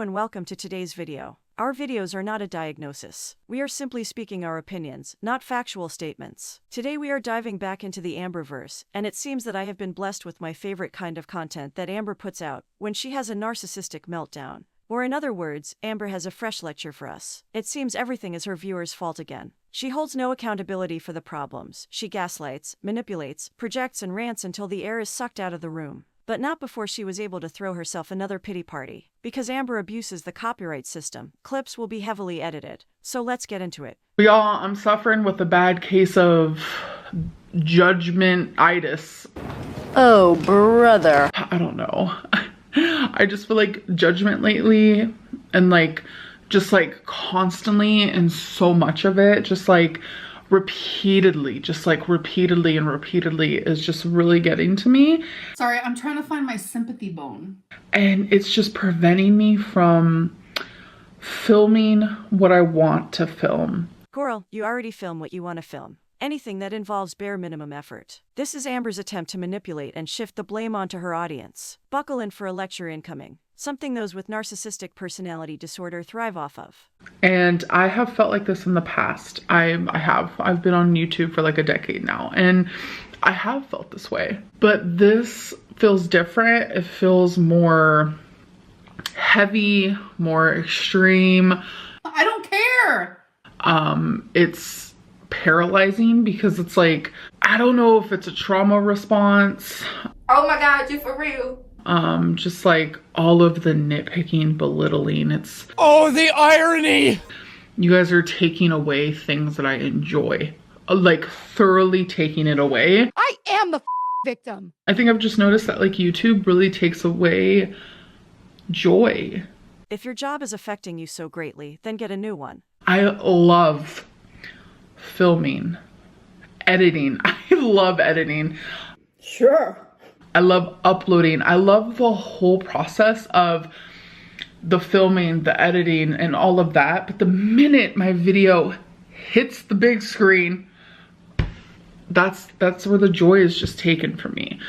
and welcome to today's video. Our videos are not a diagnosis. We are simply speaking our opinions, not factual statements. Today we are diving back into the Amberverse, and it seems that I have been blessed with my favorite kind of content that Amber puts out when she has a narcissistic meltdown. Or in other words, Amber has a fresh lecture for us. It seems everything is her viewers' fault again. She holds no accountability for the problems. She gaslights, manipulates, projects and rants until the air is sucked out of the room. But not before she was able to throw herself another pity party. Because Amber abuses the copyright system, clips will be heavily edited. So let's get into it. Y'all, I'm suffering with a bad case of judgment-itis. Oh, brother. I don't know. I just feel like judgment lately, and just constantly, and so much of it, just repeatedly and repeatedly is just really getting to me. Sorry, I'm trying to find my sympathy bone. And it's just preventing me from filming what I want to film. Coral, you already film what you want to film. Anything that involves bare minimum effort. This is Amber's attempt to manipulate and shift the blame onto her audience. Buckle in for a lecture incoming. Something those with narcissistic personality disorder thrive off of. And I have felt like this in the past. I've been on YouTube for a decade now, and I have felt this way. But this feels different. It feels more heavy, more extreme. I don't care. It's paralyzing because it's I don't know if it's a trauma response. Oh my God, you for real? Just all of the nitpicking, belittling. It's, oh, the irony! You guys are taking away things that I enjoy. Thoroughly taking it away. I am the victim. I think I've just noticed that YouTube really takes away joy. If your job is affecting you so greatly, then get a new one. I love filming, editing. I love editing. Sure. I love uploading. I love the whole process of the filming, the editing, and all of that. But the minute my video hits the big screen, that's where the joy is just taken from me.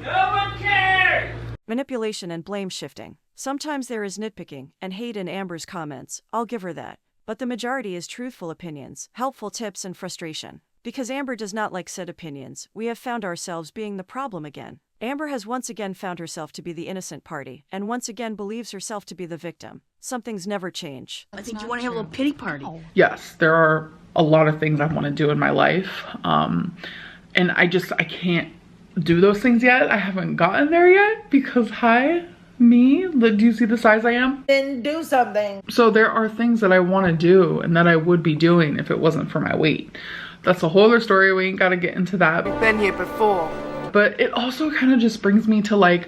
No one cares! Manipulation and blame shifting. Sometimes there is nitpicking and hate in Amber's comments. I'll give her that. But the majority is truthful opinions, helpful tips, and frustration. Because Amber does not like said opinions, we have found ourselves being the problem again. Amber has once again found herself to be the innocent party, and once again believes herself to be the victim. Some things never change. I think you want to have a little pity party. Yes, there are a lot of things I want to do in my life. And I can't do those things yet. I haven't gotten there yet because me, do you see the size I am? Then do something. So there are things that I want to do and that I would be doing if it wasn't for my weight. That's a whole other story. We ain't got to get into that. We've been here before. But it also kind of just brings me to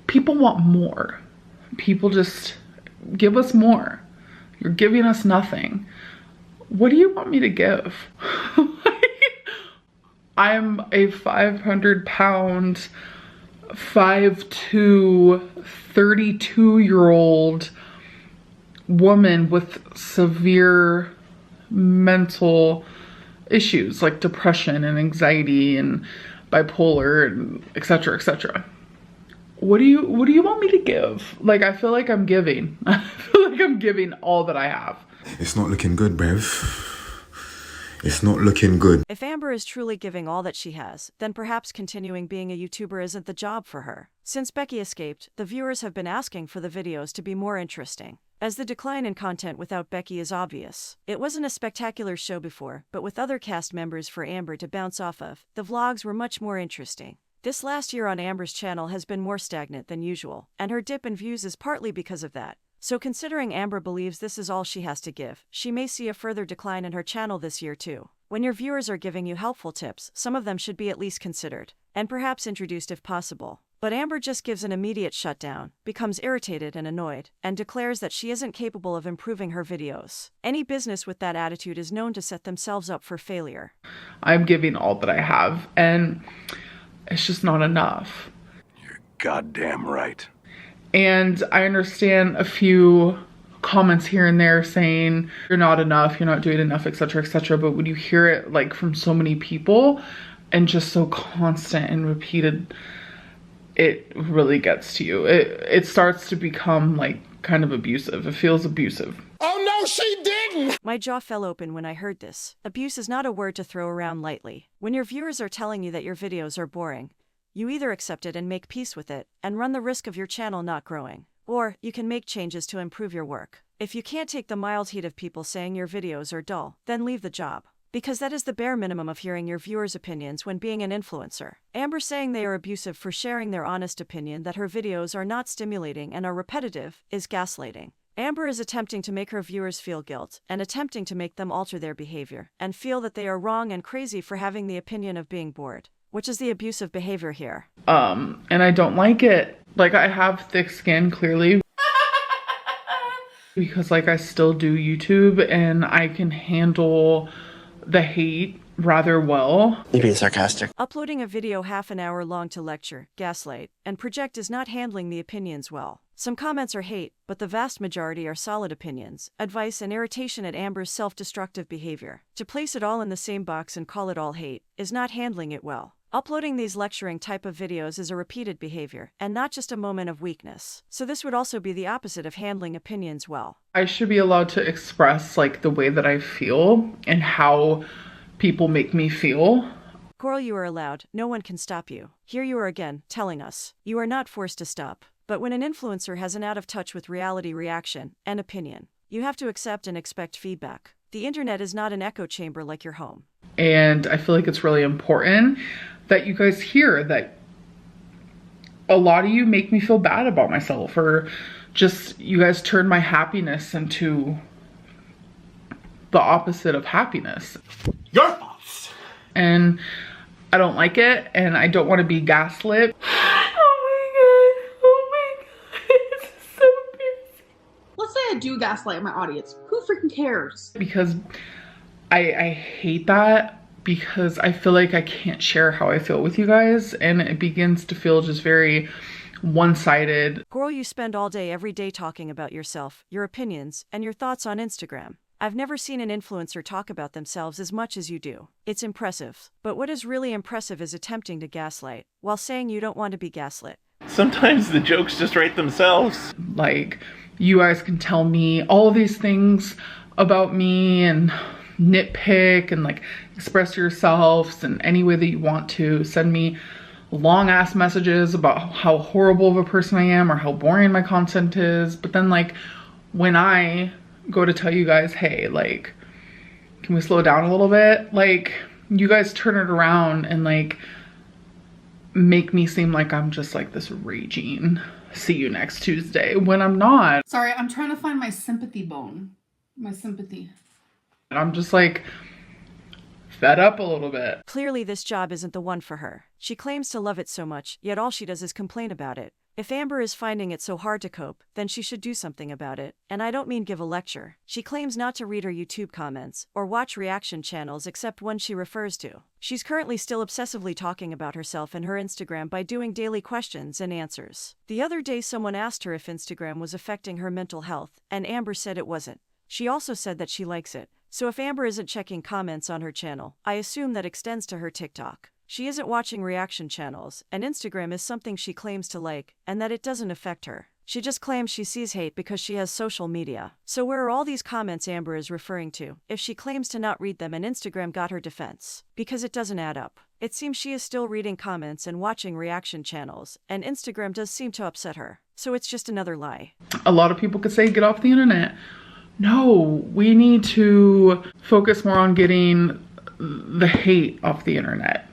people want more. People just give us more. You're giving us nothing. What do you want me to give? I'm a 500-pound, 5'2", 32-year-old woman with severe mental issues like depression and anxiety and bipolar and etc, etc. What do you want me to give? I feel like I'm giving. I feel like I'm giving all that I have. It's not looking good, Bev. It's not looking good. If Amber is truly giving all that she has, then perhaps continuing being a YouTuber isn't the job for her. Since Becky escaped, the viewers have been asking for the videos to be more interesting. As the decline in content without Becky is obvious. It wasn't a spectacular show before, but with other cast members for Amber to bounce off of, the vlogs were much more interesting. This last year on Amber's channel has been more stagnant than usual, and her dip in views is partly because of that. So considering Amber believes this is all she has to give, she may see a further decline in her channel this year too. When your viewers are giving you helpful tips, some of them should be at least considered, and perhaps introduced if possible. But Amber just gives an immediate shutdown, becomes irritated and annoyed, and declares that she isn't capable of improving her videos. Any business with that attitude is known to set themselves up for failure. I'm giving all that I have, and it's just not enough. You're goddamn right. And I understand a few comments here and there saying you're not enough, you're not doing enough, etc, etc. But when you hear it from so many people and just so constant and repeated, it really gets to you. It starts to become kind of abusive. It feels abusive. Oh no, she didn't! My jaw fell open when I heard this. Abuse is not a word to throw around lightly. When your viewers are telling you that your videos are boring, you either accept it and make peace with it, and run the risk of your channel not growing, or you can make changes to improve your work. If you can't take the mild heat of people saying your videos are dull, then leave the job. Because that is the bare minimum of hearing your viewers' opinions when being an influencer. Amber saying they are abusive for sharing their honest opinion that her videos are not stimulating and are repetitive is gaslighting. Amber is attempting to make her viewers feel guilt and attempting to make them alter their behavior and feel that they are wrong and crazy for having the opinion of being bored, which is the abusive behavior here. And I don't like it. Like, I have thick skin, clearly. Because, like, I still do YouTube and I can handle the hate rather well. You're being sarcastic. Uploading a video half an hour long to lecture, gaslight, and project is not handling the opinions well. Some comments are hate, but the vast majority are solid opinions, advice, and irritation at Amber's self-destructive behavior. To place it all in the same box and call it all hate is not handling it well. Uploading these lecturing type of videos is a repeated behavior, and not just a moment of weakness. So this would also be the opposite of handling opinions well. I should be allowed to express, like, the way that I feel and how people make me feel. Coral, you are allowed. No one can stop you. Here you are again, telling us. You are not forced to stop. But when an influencer has an out-of-touch with reality reaction and opinion, you have to accept and expect feedback. The internet is not an echo chamber like your home. And I feel like it's really important that you guys hear that a lot of you make me feel bad about myself, or just you guys turn my happiness into the opposite of happiness. Your thoughts. And I don't like it, and I don't want to be gaslit. Let's say I do gaslight my audience. Who freaking cares? Because I hate that, because I feel like I can't share how I feel with you guys, and it begins to feel just very one-sided. Coral, you spend all day every day talking about yourself, your opinions, and your thoughts on Instagram. I've never seen an influencer talk about themselves as much as you do. It's impressive. But what is really impressive is attempting to gaslight, while saying you don't want to be gaslit. Sometimes the jokes just write themselves. Like, you guys can tell me all of these things about me and nitpick and, like, express yourselves in any way that you want to. Send me long ass messages about how horrible of a person I am or how boring my content is. But then, like, when I go to tell you guys, hey, like, can we slow down a little bit? Like, you guys turn it around and, like, make me seem like I'm just, like, this raging see you next Tuesday, when I'm not. Sorry, I'm trying to find my sympathy bone. My sympathy. And I'm just, like, fed up a little bit. Clearly this job isn't the one for her. She claims to love it so much, yet all she does is complain about it. If Amber is finding it so hard to cope, then she should do something about it. And I don't mean give a lecture. She claims not to read her YouTube comments or watch reaction channels except one she refers to. She's currently still obsessively talking about herself and her Instagram by doing daily questions and answers. The other day someone asked her if Instagram was affecting her mental health, and Amber said it wasn't. She also said that she likes it. So if Amber isn't checking comments on her channel, I assume that extends to her TikTok. She isn't watching reaction channels, and Instagram is something she claims to like, and that it doesn't affect her. She just claims she sees hate because she has social media. So where are all these comments Amber is referring to, if she claims to not read them and Instagram got her defense? Because it doesn't add up. It seems she is still reading comments and watching reaction channels, and Instagram does seem to upset her. So it's just another lie. A lot of people could say, get off the internet. No, we need to focus more on getting the hate off the internet.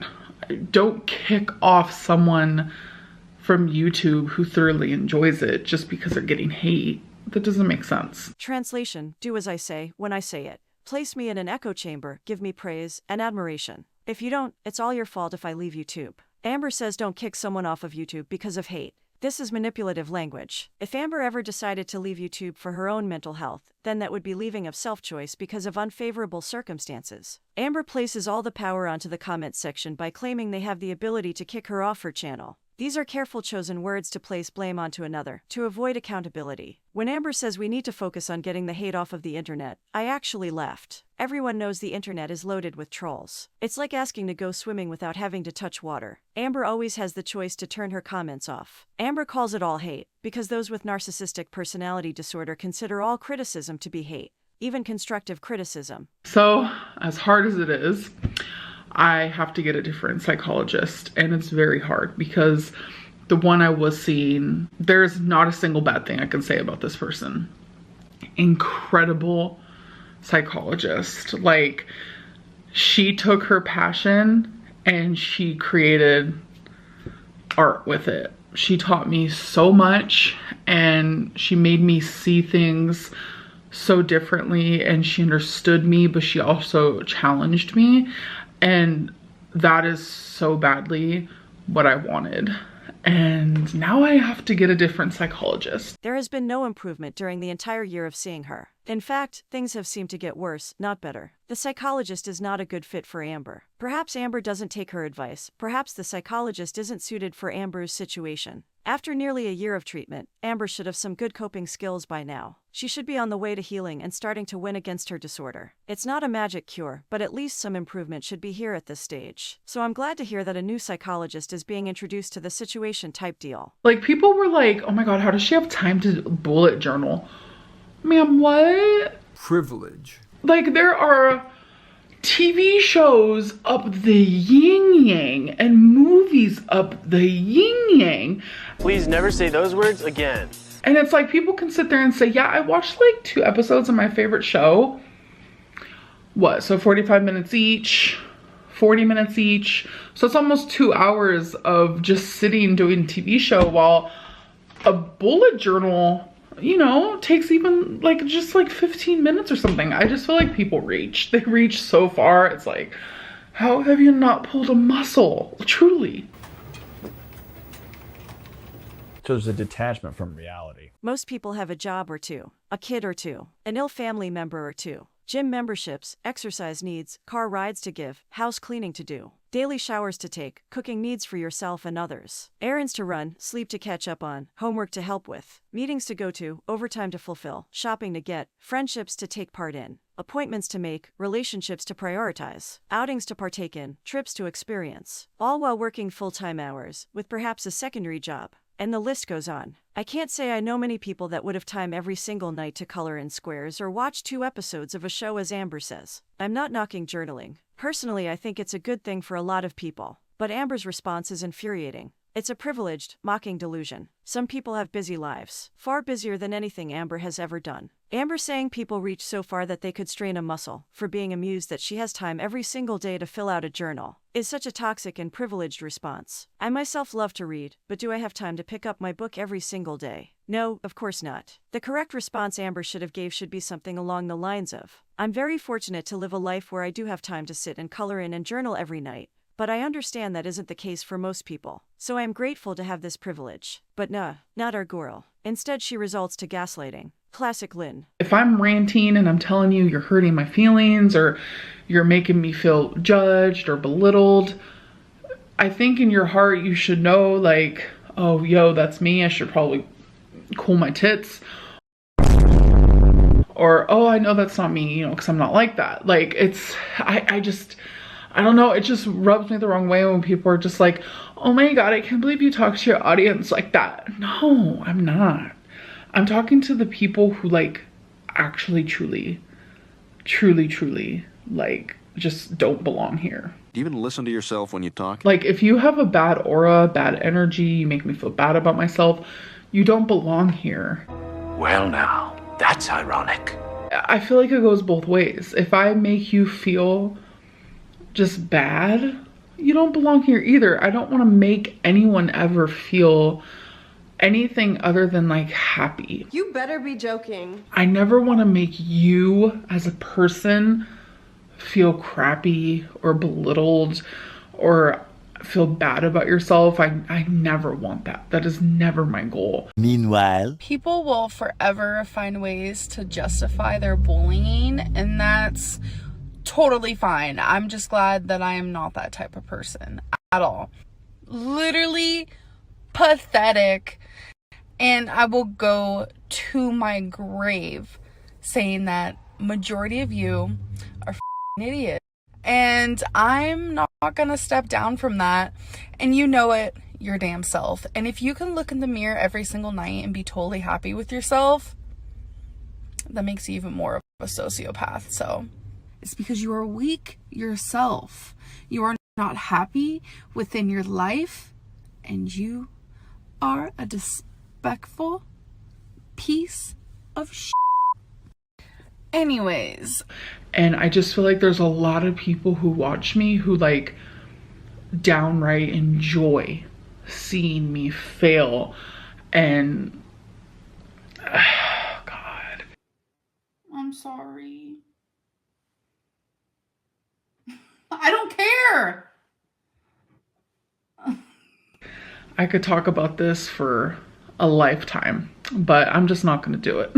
Don't kick off someone from YouTube who thoroughly enjoys it just because they're getting hate. That doesn't make sense. Translation: do as I say when I say it. Place me in an echo chamber, give me praise and admiration. If you don't, it's all your fault if I leave YouTube. Amber says don't kick someone off of YouTube because of hate. This is manipulative language. If Amber ever decided to leave YouTube for her own mental health, then that would be leaving of self-choice because of unfavorable circumstances. Amber places all the power onto the comment section by claiming they have the ability to kick her off her channel. These are careful chosen words to place blame onto another, to avoid accountability. When Amber says we need to focus on getting the hate off of the internet, I actually laughed. Everyone knows the internet is loaded with trolls. It's like asking to go swimming without having to touch water. Amber always has the choice to turn her comments off. Amber calls it all hate, because those with narcissistic personality disorder consider all criticism to be hate, even constructive criticism. So, as hard as it is, I have to get a different psychologist, and it's very hard because the one I was seeing, there's not a single bad thing I can say about this person. Incredible psychologist. Like, she took her passion and she created art with it. She taught me so much and she made me see things so differently, and she understood me, but she also challenged me. And that is so badly what I wanted. And now I have to get a different psychologist. There has been no improvement during the entire year of seeing her. In fact, things have seemed to get worse, not better. The psychologist is not a good fit for Amber. Perhaps Amber doesn't take her advice. Perhaps the psychologist isn't suited for Amber's situation. After nearly a year of treatment, Amber should have some good coping skills by now. She should be on the way to healing and starting to win against her disorder. It's not a magic cure, but at least some improvement should be here at this stage. So I'm glad to hear that a new psychologist is being introduced to the situation type deal. Like, people were like, oh my God, how does she have time to bullet journal? Ma'am, what? Privilege. Like, there are TV shows up the yin yang and movies up the yin yang. Please never say those words again. And it's like, people can sit there and say, yeah, I watched like 2 episodes of my favorite show. What? So 45 minutes each, 40 minutes each. So it's almost 2 hours of just sitting doing TV show, while a bullet journal, you know, takes even like just like 15 minutes or something. I just feel like people they reach so far. It's like, how have you not pulled a muscle? Truly. So there's a detachment from reality. Most people have a job or two, a kid or two, an ill family member or two, gym memberships, exercise needs, car rides to give, house cleaning to do, daily showers to take, cooking needs for yourself and others, errands to run, sleep to catch up on, homework to help with, meetings to go to, overtime to fulfill, shopping to get, friendships to take part in, appointments to make, relationships to prioritize, outings to partake in, trips to experience, all while working full-time hours, with perhaps a secondary job. And the list goes on. I can't say I know many people that would have time every single night to color in squares or watch 2 episodes of a show, as Amber says. I'm not knocking journaling. Personally, I think it's a good thing for a lot of people. But Amber's response is infuriating. It's a privileged, mocking delusion. Some people have busy lives, far busier than anything Amber has ever done. Amber saying people reach so far that they could strain a muscle, for being amused that she has time every single day to fill out a journal, is such a toxic and privileged response. I myself love to read, but do I have time to pick up my book every single day? No, of course not. The correct response Amber should have gave should be something along the lines of, I'm very fortunate to live a life where I do have time to sit and color in and journal every night. But I understand that isn't the case for most people, so I am grateful to have this privilege. But nah, not our girl. Instead, she resorts to gaslighting. Classic Lynn. If I'm ranting and I'm telling you you're hurting my feelings, or you're making me feel judged or belittled, I think in your heart you should know, like, oh, yo, that's me. I should probably cool my tits. Or, oh, I know that's not me, you know, because I'm not like that. Like, it's, I don't know, it just rubs me the wrong way when people are just like, oh my God, I can't believe you talk to your audience like that. No, I'm not. I'm talking to the people who like actually truly, like just don't belong here. Do you even listen to yourself when you talk? Like, if you have a bad aura, bad energy, you make me feel bad about myself, you don't belong here. Well now, that's ironic. I feel like it goes both ways. If I make you feel just bad, you don't belong here either. I don't want to make anyone ever feel anything other than like happy. You better be joking. I never want to make you as a person feel crappy or belittled or feel bad about yourself. I never want that. That is never my goal. Meanwhile, people will forever find ways to justify their bullying, and that's totally fine. I'm just glad that I am not that type of person at all. Literally, pathetic. And I will go to my grave saying that majority of you are idiots. And I'm not gonna step down from that. And you know it, your damn self. And if you can look in the mirror every single night and be totally happy with yourself, that makes you even more of a sociopath. So it's because you are weak yourself. You are not happy within your life, and you are a disrespectful piece of shit. Anyways. And I just feel like there's a lot of people who watch me who like downright enjoy seeing me fail. And God. I'm sorry. I don't care. I could talk about this for a lifetime, but I'm just not going to do it.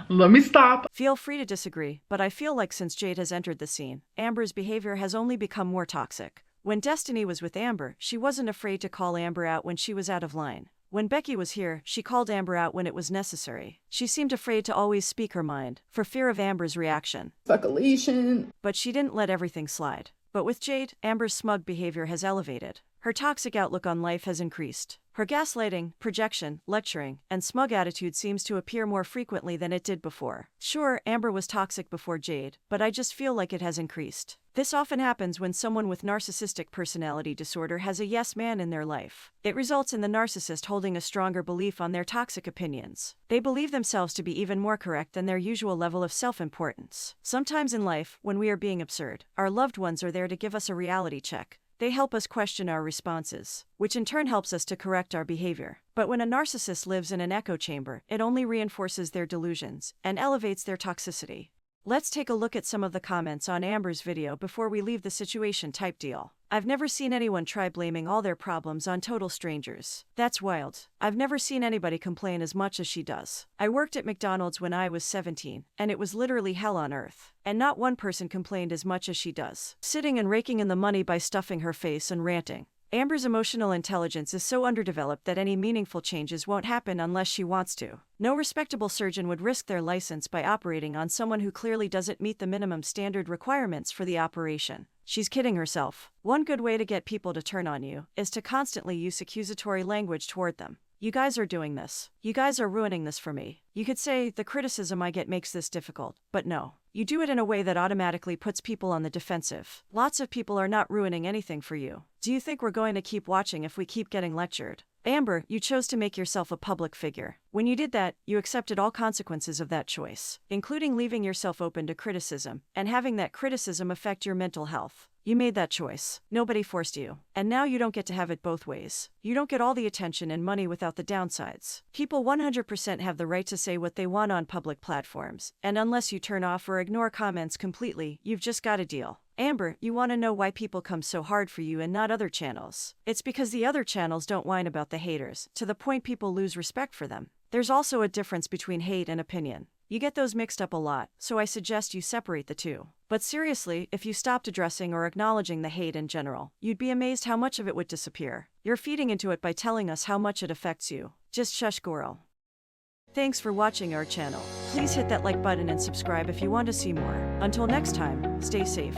Let me stop. Feel free to disagree, but I feel like since Jade has entered the scene, Amber's behavior has only become more toxic. When Destiny was with Amber, she wasn't afraid to call Amber out when she was out of line. When Becky was here, she called Amber out when it was necessary. She seemed afraid to always speak her mind, for fear of Amber's reaction. Speculation. But she didn't let everything slide. But with Jade, Amber's smug behavior has elevated. Her toxic outlook on life has increased. Her gaslighting, projection, lecturing, and smug attitude seems to appear more frequently than it did before. Sure, Amber was toxic before Jade, but I just feel like it has increased. This often happens when someone with narcissistic personality disorder has a yes man in their life. It results in the narcissist holding a stronger belief on their toxic opinions. They believe themselves to be even more correct than their usual level of self-importance. Sometimes in life, when we are being absurd, our loved ones are there to give us a reality check. They help us question our responses, which in turn helps us to correct our behavior. But when a narcissist lives in an echo chamber, it only reinforces their delusions and elevates their toxicity. Let's take a look at some of the comments on Amber's video before we leave the situation type deal. I've never seen anyone try blaming all their problems on total strangers. That's wild. I've never seen anybody complain as much as she does. I worked at McDonald's when I was 17, and it was literally hell on earth. And not one person complained as much as she does, sitting and raking in the money by stuffing her face and ranting. Amber's emotional intelligence is so underdeveloped that any meaningful changes won't happen unless she wants to. No respectable surgeon would risk their license by operating on someone who clearly doesn't meet the minimum standard requirements for the operation. She's kidding herself. One good way to get people to turn on you is to constantly use accusatory language toward them. You guys are doing this. You guys are ruining this for me. You could say, the criticism I get makes this difficult, but no. You do it in a way that automatically puts people on the defensive. Lots of people are not ruining anything for you. Do you think we're going to keep watching if we keep getting lectured? Amber, you chose to make yourself a public figure. When you did that, you accepted all consequences of that choice, including leaving yourself open to criticism, and having that criticism affect your mental health. You made that choice. Nobody forced you. And now you don't get to have it both ways. You don't get all the attention and money without the downsides. People 100% have the right to say what they want on public platforms, and unless you turn off or ignore comments completely, you've just got a deal. Amber, you want to know why people come so hard for you and not other channels. It's because the other channels don't whine about the haters, to the point people lose respect for them. There's also a difference between hate and opinion. You get those mixed up a lot, so I suggest you separate the two. But seriously, if you stopped addressing or acknowledging the hate in general, you'd be amazed how much of it would disappear. You're feeding into it by telling us how much it affects you. Just shush, girl. Thanks for watching our channel. Please hit that like button and subscribe if you want to see more. Until next time, stay safe.